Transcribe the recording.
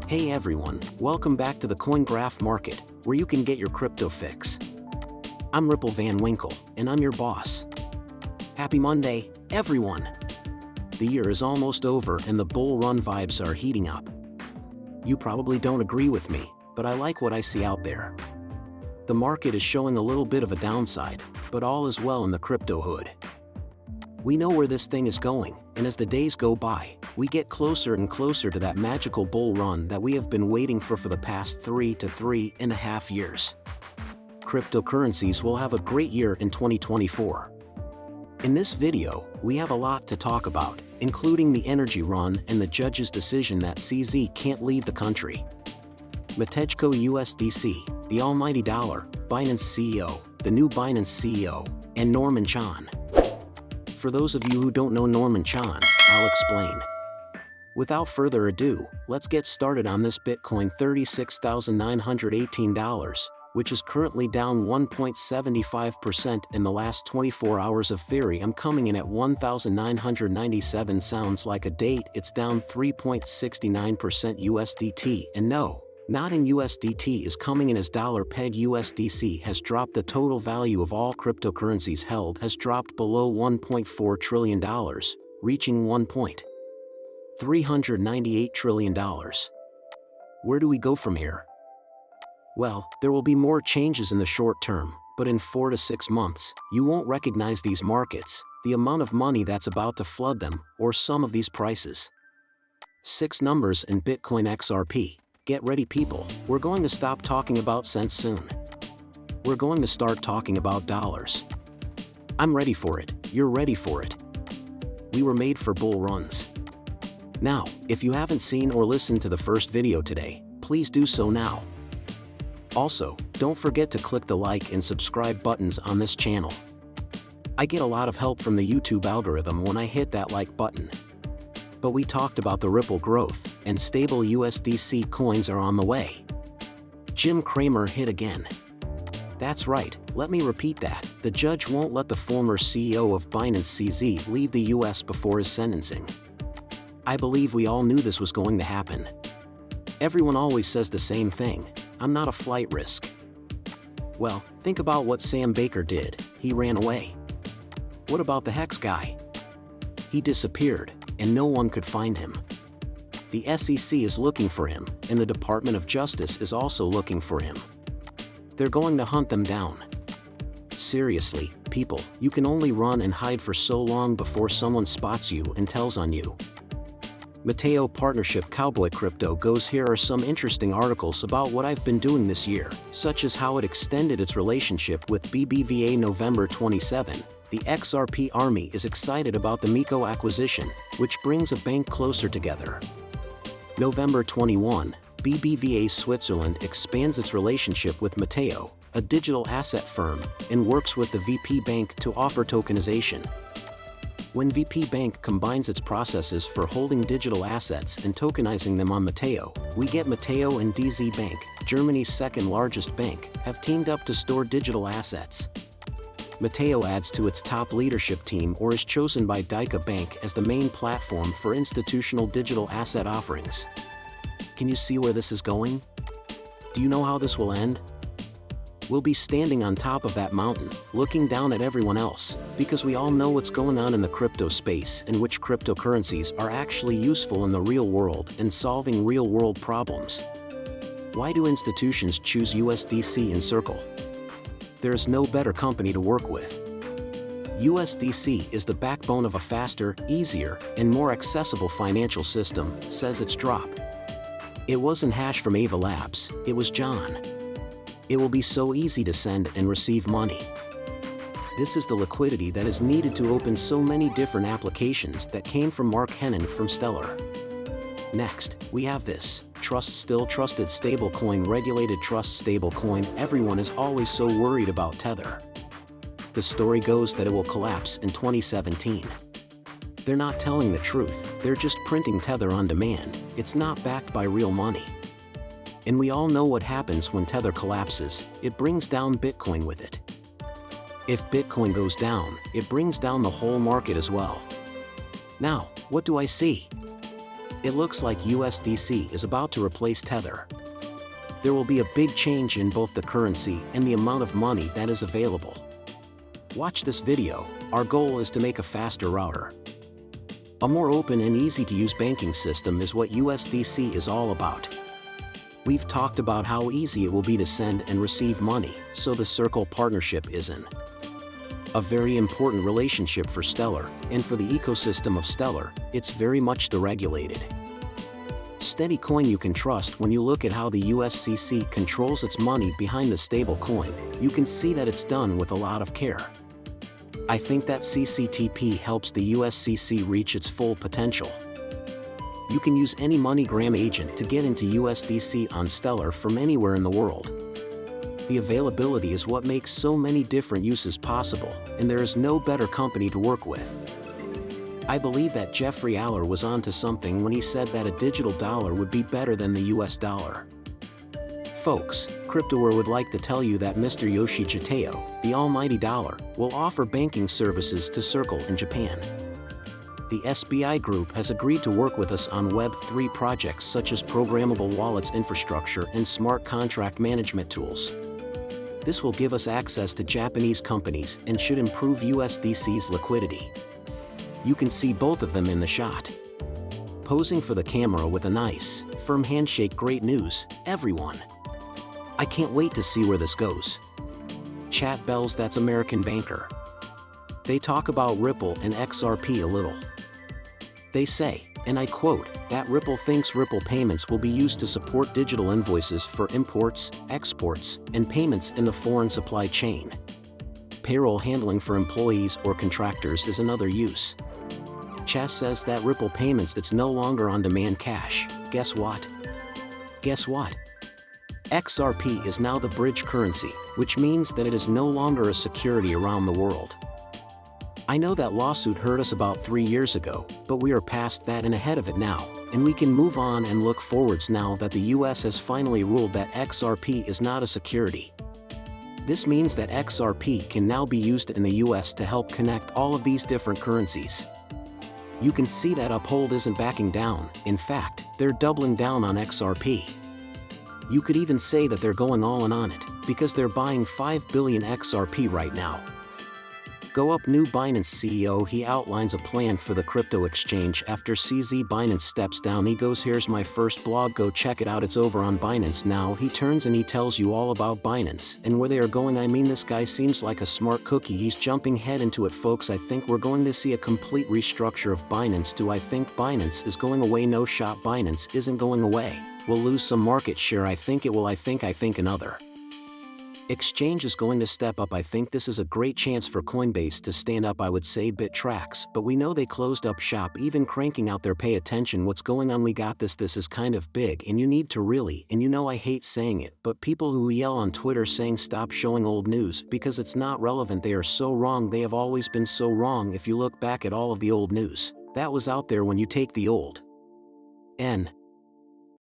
Hey everyone, welcome back to the coin graph market, where you can get your crypto fix. I'm Ripple Van Winkle, and I'm your boss. Happy Monday, everyone! The year is almost over and the bull run vibes are heating up. You probably don't agree with me, but I like what I see out there. The market is showing a little bit of a downside, but all is well in the crypto hood. We know where this thing is going, and as the days go by, we get closer and closer to that magical bull run that we have been waiting for the past 3 to 3.5 years. Cryptocurrencies will have a great year in 2024. In this video, we have a lot to talk about, including the energy run and the judge's decision that CZ can't leave the country. METACO USDC, the almighty dollar, Binance CEO, the new Binance CEO, and Norman Chan. For those of you who don't know Norman Chan, I'll explain. Without further ado, let's get started on this Bitcoin $36,918, which is currently down 1.75% in the last 24 hours of Ethereum, coming in at 1,997. Sounds like a date. It's down 3.69% USDT, and no, not in USDT, is coming in as $peg USDC has dropped. The total value of all cryptocurrencies held has dropped below $1.4 trillion, reaching $1.398 trillion. Where do we go from here? Well, there will be more changes in the short term, but in 4 to 6 months, you won't recognize these markets, the amount of money that's about to flood them, or some of these prices. 6 numbers in Bitcoin XRP. Get ready, people, we're going to stop talking about cents soon. We're going to start talking about dollars. I'm ready for it, you're ready for it. We were made for bull runs. Now, if you haven't seen or listened to the first video today, please do so now. Also, don't forget to click the like and subscribe buttons on this channel. I get a lot of help from the YouTube algorithm when I hit that like button. But we talked about the Ripple growth, and stable USDC coins are on the way. Jim Cramer hit again. That's right, let me repeat that, the judge won't let the former CEO of Binance CZ leave the US before his sentencing. I believe we all knew this was going to happen. Everyone always says the same thing, I'm not a flight risk. Well, think about what Sam Baker did, he ran away. What about the Hex guy? He disappeared, and no one could find him. The SEC is looking for him, and the Department of Justice is also looking for him. They're going to hunt them down. Seriously, people, you can only run and hide for so long before someone spots you and tells on you. METACO Partnership Cowboy Crypto goes. Here are some interesting articles about what I've been doing this year, such as how it extended its relationship with BBVA. November 27. The XRP Army is excited about the METACO acquisition, which brings a bank closer together. November 21, BBVA Switzerland expands its relationship with METACO, a digital asset firm, and works with the VP Bank to offer tokenization. When VP Bank combines its processes for holding digital assets and tokenizing them on METACO, we get METACO and DZ Bank, Germany's second largest bank, have teamed up to store digital assets. METACO adds to its top leadership team or is chosen by Deutsche Bank as the main platform for institutional digital asset offerings. Can you see where this is going? Do you know how this will end? We'll be standing on top of that mountain, looking down at everyone else, because we all know what's going on in the crypto space and which cryptocurrencies are actually useful in the real world and solving real-world problems. Why do institutions choose USDC and Circle? There is no better company to work with. USDC is the backbone of a faster, easier, and more accessible financial system, says its drop. It wasn't Hash from Ava Labs, it was John. It will be so easy to send and receive money. This is the liquidity that is needed to open so many different applications that came from Mark Hennon from Stellar. Next, we have this. Still trusted stablecoin, regulated trust stablecoin. Everyone is always so worried about Tether. The story goes that it will collapse in 2017. They're not telling the truth, they're just printing Tether on demand, it's not backed by real money. And we all know what happens when Tether collapses, it brings down Bitcoin with it. If Bitcoin goes down, it brings down the whole market as well. Now, what do I see? It looks like USDC is about to replace Tether. There will be a big change in both the currency and the amount of money that is available. Watch this video. Our goal is to make a faster router. A more open and easy to use banking system is what USDC is all about. We've talked about how easy it will be to send and receive money, so the Circle partnership is in a very important relationship for Stellar, and for the ecosystem of Stellar, it's very much deregulated. Steady coin you can trust. When you look at how the USCC controls its money behind the stable coin, you can see that it's done with a lot of care. I think that CCTP helps the USCC reach its full potential. You can use any MoneyGram agent to get into USDC on Stellar from anywhere in the world. The availability is what makes so many different uses possible, and there is no better company to work with. I believe that Jeffrey Aller was onto something when he said that a digital dollar would be better than the US dollar. Folks, CryptoWare would like to tell you that Mr. Yoshi Chiteo, the almighty dollar, will offer banking services to Circle in Japan. The SBI Group has agreed to work with us on Web3 projects such as programmable wallets infrastructure and smart contract management tools. This will give us access to Japanese companies and should improve USDC's liquidity. You can see both of them in the shot. Posing for the camera with a nice, firm handshake. Great news, everyone. I can't wait to see where this goes. Chat bells. That's American Banker. They talk about Ripple and XRP a little. They say, and I quote, that Ripple thinks Ripple payments will be used to support digital invoices for imports, exports, and payments in the foreign supply chain. Payroll handling for employees or contractors is another use. Chas says that Ripple payments, it's no longer on-demand cash. Guess what? Guess what? XRP is now the bridge currency, which means that it is no longer a security around the world. I know that lawsuit hurt us about 3 years ago, but we are past that and ahead of it now, and we can move on and look forwards now that the US has finally ruled that XRP is not a security. This means that XRP can now be used in the US to help connect all of these different currencies. You can see that Uphold isn't backing down. In fact, they're doubling down on XRP. You could even say that they're going all in on it, because they're buying 5 billion XRP right now. Go up. New Binance CEO, he outlines a plan for the crypto exchange after CZ Binance steps down. He goes, here's my first blog, go check it out, it's over on Binance now. He turns and he tells you all about Binance and where they are going. I mean, this guy seems like a smart cookie. He's jumping head into it, folks. I think we're going to see a complete restructure of Binance. Do I think Binance is going away? No shot, Binance isn't going away. We'll lose some market share. I think it will. I think another exchange is going to step up. I think this is a great chance for Coinbase to stand up. I would say Bittrex, but we know they closed up shop, even cranking out their pay attention. What's going on? We got this. This is kind of big, and you need to really, and you know I hate saying it, but people who yell on Twitter saying stop showing old news because it's not relevant, they are so wrong. They have always been so wrong. If you look back at all of the old news that was out there, when you take the old N